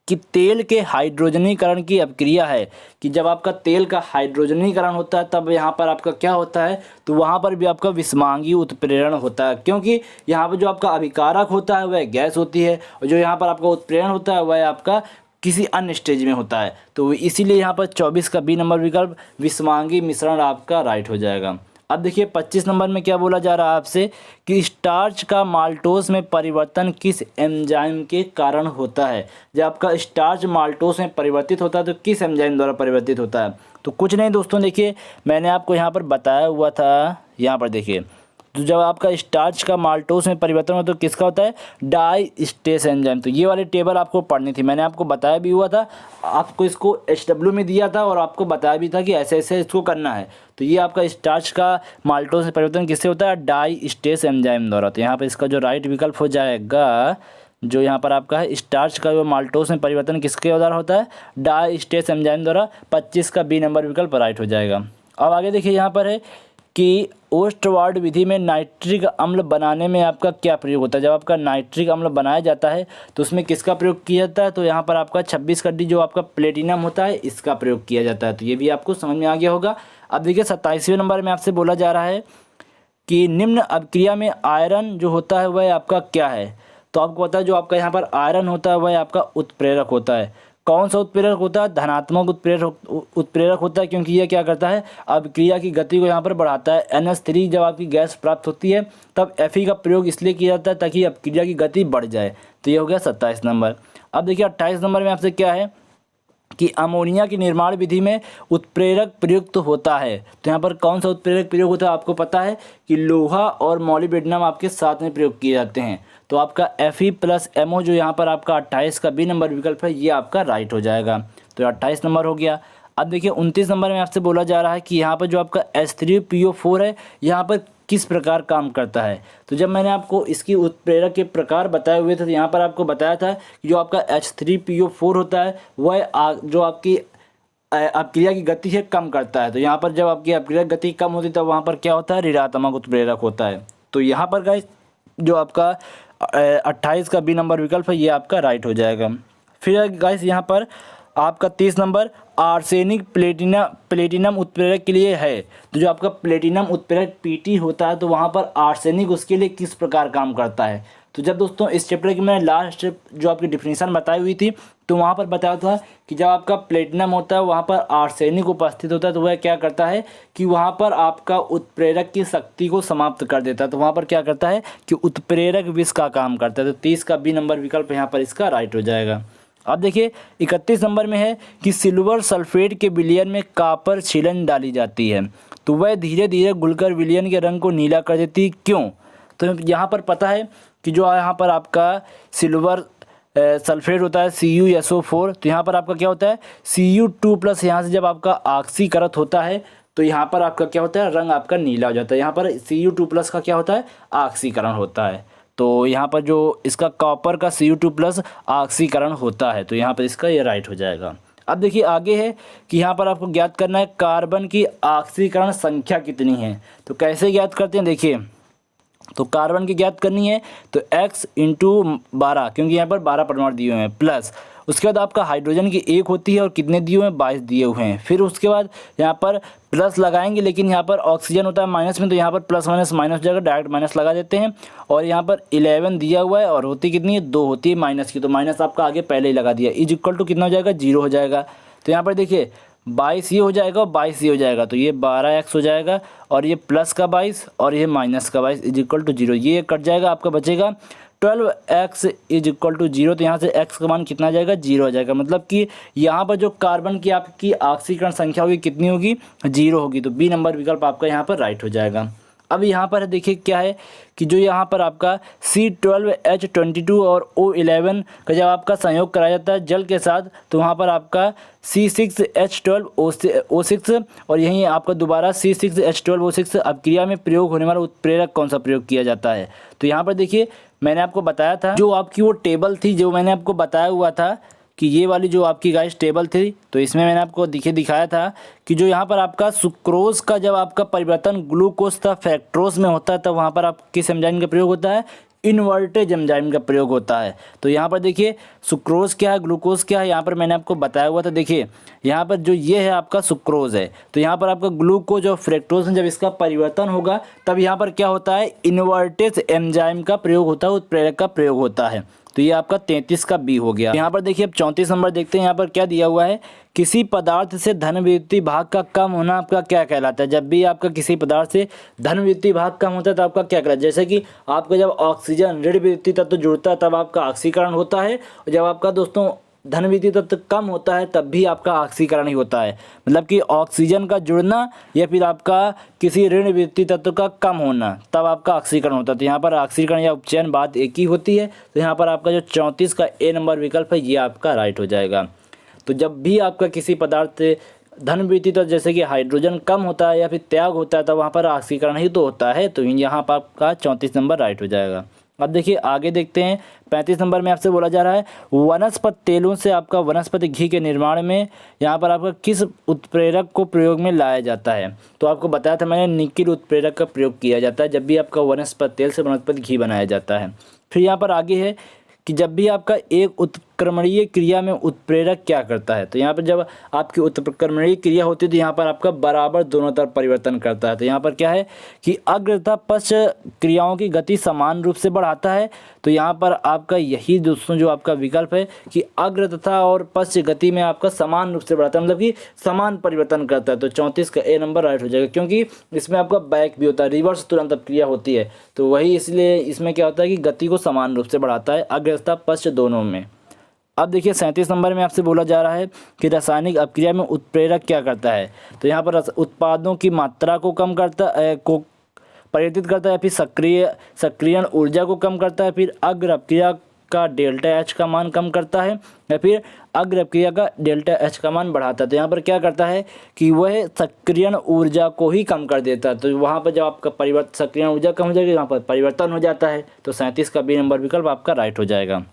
Speaker 1: कि तेल के हाइड्रोजनीकरण की अभिक्रिया है कि जब आपका तेल का हाइड्रोजनीकरण होता है तब यहाँ पर आपका क्या होता है, तो वहाँ पर भी आपका विषमांगी उत्प्रेरण होता है, क्योंकि यहाँ पर जो आपका अभिकारक होता है वह गैस होती है और जो यहाँ पर आपका उत्प्रेरण होता है वह आपका किसी अन्य स्टेज में होता है। तो इसीलिए यहाँ पर 24 का बी नंबर विकल्प विषमांगी मिश्रण आपका राइट हो जाएगा। अब देखिए 25 नंबर में क्या बोला जा रहा है आपसे कि स्टार्च का माल्टोस में परिवर्तन किस एंजाइम के कारण होता है। जब आपका स्टार्च माल्टोस में परिवर्तित होता है तो किस एंजाइम द्वारा परिवर्तित होता है। तो कुछ नहीं दोस्तों, देखिए मैंने आपको यहाँ पर बताया हुआ था, यहाँ पर देखिए, तो जब आपका स्टार्च का माल्टोस में परिवर्तन होता है तो किसका होता है, डाइस्टेस एंजाइम। तो ये वाली टेबल आपको पढ़नी थी, मैंने आपको बताया भी हुआ था, आपको इसको HW में दिया था और आपको बताया भी था कि ऐसे ऐसे इसको करना है। तो ये आपका स्टार्च का माल्टोस में परिवर्तन किससे होता है, डाइस्टेस एंजाइम द्वारा। तो यहाँ पर इसका जो राइट विकल्प हो जाएगा, जो यहाँ पर आपका है स्टार्च का जो माल्टोस में परिवर्तन किसके द्वारा होता है, डाइस्टेस एंजाइम द्वारा। 25 का बी नंबर विकल्प राइट हो जाएगा। अब आगे देखिए यहाँ पर है कि ओस्टवार्ड विधि में नाइट्रिक अम्ल बनाने में आपका क्या प्रयोग होता है। जब आपका नाइट्रिक अम्ल बनाया जाता है तो उसमें किसका प्रयोग किया जाता है, तो यहाँ पर आपका 26 का डी जो आपका प्लेटिनम होता है इसका प्रयोग किया जाता है। तो ये भी आपको समझ में आ गया होगा। अब देखिए 27वें नंबर में आपसे बोला जा रहा है कि निम्न अभिक्रिया में आयरन जो होता है वह आपका क्या है। तो आपको पता है जो आपका यहाँ पर आयरन होता है वह आपका उत्प्रेरक होता है। कौन सा उत्प्रेरक होता है, धनात्मक उत्प्रेरक होता है, क्योंकि यह क्या करता है, अभिक्रिया की गति को यहाँ पर बढ़ाता है। NH3 जब आपकी गैस प्राप्त होती है तब Fe का प्रयोग इसलिए किया जाता है ताकि अभिक्रिया की गति बढ़ जाए। तो ये हो गया 27 नंबर। अब देखिए 28 नंबर में आपसे क्या है कि अमोनिया की निर्माण विधि में उत्प्रेरक प्रयुक्त होता है। तो यहाँ पर कौन सा उत्प्रेरक प्रयोग होता है, आपको पता है कि लोहा और मॉलिब्डेनम आपके साथ में प्रयोग किए जाते हैं। तो आपका Fe+MO जो यहाँ पर आपका 28 का बी नंबर विकल्प है ये आपका राइट हो जाएगा। तो 28 नंबर हो गया। अब देखिए 29 नंबर में आपसे बोला जा रहा है कि यहाँ पर जो आपका H3PO4 है यहाँ पर किस प्रकार काम करता है। तो जब मैंने आपको इसकी उत्प्रेरक के प्रकार बताए हुए थे तो यहाँ पर आपको बताया था कि जो आपका H3PO4 होता है वह जो आपकी अभिक्रिया की गति है कम करता है। तो यहाँ पर जब आपकी अभिक्रिया गति कम होती है तब वहाँ पर क्या होता है, ऋणात्मक उत्प्रेरक होता है। तो यहाँ पर गाइस जो आपका 28 का बी नंबर विकल्प है ये आपका राइट हो जाएगा। फिर गाइस यहाँ पर आपका 30 नंबर आर्सेनिक प्लेटिनम उत्प्रेरक के लिए है। तो जो आपका प्लेटिनम उत्प्रेरक Pt होता है तो वहाँ पर आर्सेनिक उसके लिए किस प्रकार काम करता है। तो जब दोस्तों इस चैप्टर की मैंने लास्ट जो आपकी डिफिनीशन बताई हुई थी तो वहाँ पर बताया था कि जब आपका प्लेटिनम होता है वहाँ पर आर्सेनिक उपस्थित होता है तो वह क्या करता है कि वहाँ पर आपका उत्प्रेरक की शक्ति को समाप्त कर देता है। तो वहाँ पर क्या करता है कि उत्प्रेरक विष का काम करता है। तो 30 का बी नंबर विकल्प यहाँ पर इसका राइट हो जाएगा। अब देखिए 31 नंबर में है कि सिल्वर सल्फेट के विलयन में कॉपर छीलन डाली जाती है तो वह धीरे धीरे घुलकर विलयन के रंग को नीला कर देती, क्यों। तो यहाँ पर पता है कि जो यहाँ पर आपका सिल्वर सल्फेट होता है CuSO4, तो यहाँ पर आपका क्या होता है Cu2+। यहाँ से जब आपका ऑक्सीकरण होता है तो यहाँ पर आपका क्या होता है, रंग आपका नीला हो जाता है। यहाँ पर Cu2+ का क्या होता है, ऑक्सीकरण होता है। तो यहाँ पर जो इसका कॉपर का Cu2+ ऑक्सीकरण होता है, तो यहाँ पर इसका ये राइट हो जाएगा। अब देखिए आगे है कि यहाँ पर आपको ज्ञात करना है कार्बन की ऑक्सीकरण संख्या कितनी है। तो कैसे ज्ञात करते हैं, देखिए तो कार्बन की ज्ञात करनी है तो x × 12, क्योंकि यहाँ पर 12 परमाणु दिए हुए हैं, प्लस उसके बाद आपका हाइड्रोजन की 1 होती है और कितने दिए हुए हैं, 22 दिए हुए हैं। फिर उसके बाद यहाँ पर प्लस लगाएंगे, लेकिन यहाँ पर ऑक्सीजन होता है माइनस में, तो यहाँ पर प्लस माइनस माइनस हो जाएगा, डायरेक्ट माइनस लगा देते हैं। और यहाँ पर 11 दिया हुआ है और होती कितनी है, 2 होती है माइनस की, तो माइनस आपका आगे पहले ही लगा दिया, = कितना हो जाएगा, 0 हो जाएगा। तो यहाँ पर देखिए 22 ये हो जाएगा और 22 ये हो जाएगा, तो ये 12x हो जाएगा और ये प्लस का 22 और ये माइनस का 22 = 0, ये कट जाएगा, आपका बचेगा 12x = 0। तो यहाँ से x का मान कितना आ जाएगा, 0 हो जाएगा। मतलब कि यहाँ पर जो कार्बन की आपकी ऑक्सीकरण संख्या होगी कितनी होगी, 0 होगी। तो बी नंबर विकल्प आपका यहाँ पर राइट हो जाएगा। अब यहाँ पर देखिए क्या है कि जो यहाँ पर आपका C12H22 और O11 का जब आपका संयोग कराया जाता है जल के साथ, तो वहाँ पर आपका C6H12O6 और यहीं आपका दोबारा C6H12O6 अपक्रिया में प्रयोग होने वाला उत्प्रेरक कौन सा प्रयोग किया जाता है। तो यहाँ पर देखिए मैंने आपको बताया था, जो आपकी वो टेबल थी जो मैंने आपको बताया हुआ था कि ये वाली जो आपकी गाइस टेबल थी, तो इसमें मैंने आपको दिखाया था कि जो यहाँ पर आपका सुक्रोज का जब आपका परिवर्तन ग्लूकोज था फ्रैक्टोज में होता है, तब वहाँ पर आप किस एंजाइम का प्रयोग होता है, इन्वर्टेज एंजाइम का प्रयोग होता है। तो यहाँ पर देखिए सुक्रोज क्या है, ग्लूकोज क्या है, यहाँ पर मैंने आपको बताया हुआ था। देखिए यहाँ पर जो ये है आपका सुक्रोज है, तो यहाँ पर आपका ग्लूकोज और फ्रैक्टोज में जब इसका परिवर्तन होगा तब यहाँ पर क्या होता है, इन्वर्टेज एंजाइम का प्रयोग होता है, उत्प्रेरक का प्रयोग होता है। तो ये आपका 33 का बी हो गया। यहाँ पर देखिए अब 34 नंबर देखते हैं। यहाँ पर क्या दिया हुआ है, किसी पदार्थ से धन विद्युतीय भाग का कम होना आपका क्या कहलाता है। जब भी आपका किसी पदार्थ से धन विद्युतीय भाग कम होता है तो आपका क्या कहलाता है, जैसे कि आपका जब ऑक्सीजन ऋण विद्युतीय तत्व जुड़ता है तब आपका ऑक्सीकरण होता है, और जब आपका दोस्तों धन विद्युतीय तत्व कम होता है तब भी आपका ऑक्सीकरण ही होता है। मतलब कि ऑक्सीजन का जुड़ना या फिर आपका किसी ऋण विद्युतीय तत्व का कम होना, तब आपका ऑक्सीकरण होता है। तो यहाँ पर ऑक्सीकरण या उपचयन बात एक ही होती है। तो यहाँ पर आपका जो 34 का ए नंबर विकल्प है ये आपका राइट हो जाएगा। तो जब भी आपका किसी पदार्थ से धन विद्युतीय तत्व जैसे कि हाइड्रोजन कम होता है या फिर त्याग होता है, तब वहाँ पर ऑक्सीकरण ही तो होता है। तो यहाँ पर आपका 34 नंबर राइट हो जाएगा। अब देखिए आगे देखते हैं 35 नंबर में आपसे बोला जा रहा है वनस्पति तेलों से आपका वनस्पति घी के निर्माण में यहाँ पर आपका किस उत्प्रेरक को प्रयोग में लाया जाता है। तो आपको बताया था मैंने, निकिल उत्प्रेरक का प्रयोग किया जाता है जब भी आपका वनस्पति तेल से वनस्पति घी बनाया जाता है। फिर यहाँ पर आगे है कि जब भी आपका एक उत्क्रमणीय क्रिया में उत्प्रेरक क्या करता है। तो यहाँ पर जब आपकी उत्क्रमणीय क्रिया होती है तो यहाँ पर आपका बराबर दोनों तरफ परिवर्तन करता है। तो यहाँ पर क्या है कि अग्र तथा पश्च क्रियाओं की गति समान रूप से बढ़ाता है। तो यहाँ पर आपका यही दोस्तों जो आपका विकल्प है कि अग्र तथा और पश्च गति में आपका समान रूप से बढ़ाता है, मतलब कि समान परिवर्तन करता है। तो 34 का ए नंबर राइट हो जाएगा, क्योंकि इसमें आपका बैक भी होता है, रिवर्स तुरंत अपक्रिया होती है। तो वही इसलिए इसमें क्या होता है कि गति को समान रूप से बढ़ाता है, अग्र तथा पश्च दोनों में। अब देखिए 37 नंबर में आपसे बोला जा रहा है कि रासायनिक अपक्रिया में उत्प्रेरक क्या करता है। तो यहाँ पर उत्पादों की मात्रा को कम करता है, को परिवर्तित करता है, फिर सक्रियण ऊर्जा को कम करता है, फिर अग्र अपक्रिया का डेल्टा एच का मान कम करता है, या फिर अग्र अपक्रिया का डेल्टा एच का मान बढ़ाता है। तो यहाँ पर क्या करता है कि वह सक्रियण ऊर्जा को ही कम कर देता है। तो वहाँ पर जब आपका सक्रियण ऊर्जा कम हो जाएगी वहाँ पर परिवर्तन हो जाता है। तो 37 का बी नंबर विकल्प आपका राइट हो जाएगा।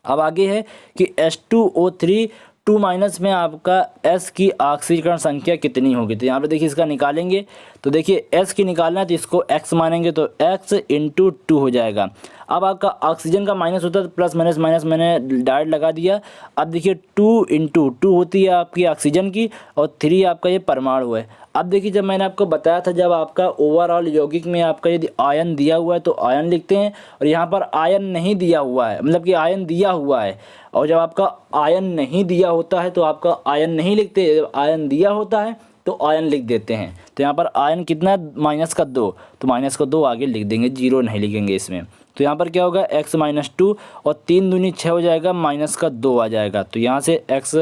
Speaker 1: अब आगे है कि H2O3 2- में आपका S की ऑक्सीकरण संख्या कितनी होगी। तो यहाँ पे देखिए इसका निकालेंगे, तो देखिए S की निकालना है तो इसको X मानेंगे तो X × 2 हो जाएगा। अब आपका ऑक्सीजन का माइनस होता है तो प्लस माइनस माइनस मैंने डायरेक्ट लगा दिया। अब देखिए 2 × 2 होती है आपकी ऑक्सीजन की और 3 आपका ये परमाणु है। अब देखिए जब मैंने आपको बताया था जब आपका ओवरऑल यौगिक में आपका यदि आयन दिया हुआ है तो आयन लिखते हैं, और यहाँ पर आयन नहीं दिया हुआ है, मतलब कि आयन दिया हुआ है, और जब आपका आयन नहीं दिया होता है तो आपका आयन नहीं लिखते, जब आयन दिया होता है तो आयन लिख देते हैं। तो यहाँ पर आयन कितना है, -2, तो -2 आगे लिख देंगे, 0 नहीं लिखेंगे इसमें। तो यहाँ पर क्या होगा x - 2 और 3 दूनी 6 हो जाएगा, -2 आ जाएगा। तो यहाँ से x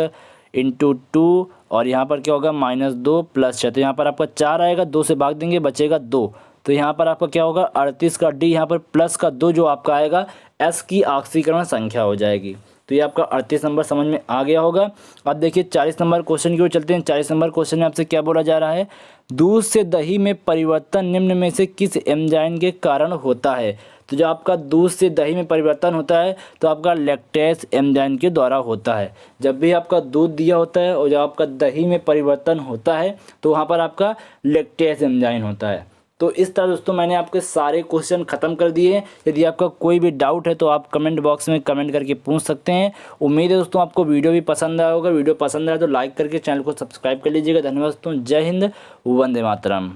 Speaker 1: × 2 और यहाँ पर क्या होगा -2 + 6, तो यहाँ पर आपका 4 आएगा, 2 से भाग देंगे बचेगा 2, तो यहाँ पर आपका क्या होगा 38 का डी, यहाँ पर प्लस का 2 जो आपका आएगा एस की ऑक्सीकरण संख्या हो जाएगी। तो ये आपका 38 नंबर समझ में आ गया होगा। अब देखिए 40 नंबर क्वेश्चन की ओर चलते हैं। 40 नंबर क्वेश्चन में आपसे क्या बोला जा रहा है, दूध से दही में परिवर्तन निम्न में से किस एंजाइम के कारण होता है। तो जो आपका दूध से दही में परिवर्तन होता है तो आपका लैक्टेज एंजाइम के द्वारा होता है। जब भी आपका दूध दिया होता है और जब आपका दही में परिवर्तन होता है तो वहाँ पर आपका लैक्टेज एंजाइम होता है। तो इस तरह दोस्तों मैंने आपके सारे क्वेश्चन ख़त्म कर दिए। यदि आपका कोई भी डाउट है तो आप कमेंट बॉक्स में कमेंट करके पूछ सकते हैं। उम्मीद है दोस्तों आपको वीडियो भी पसंद आया होगा। वीडियो पसंद आया तो लाइक करके चैनल को सब्सक्राइब कर लीजिएगा। धन्यवाद दोस्तों। जय हिंद, वंदे मातरम।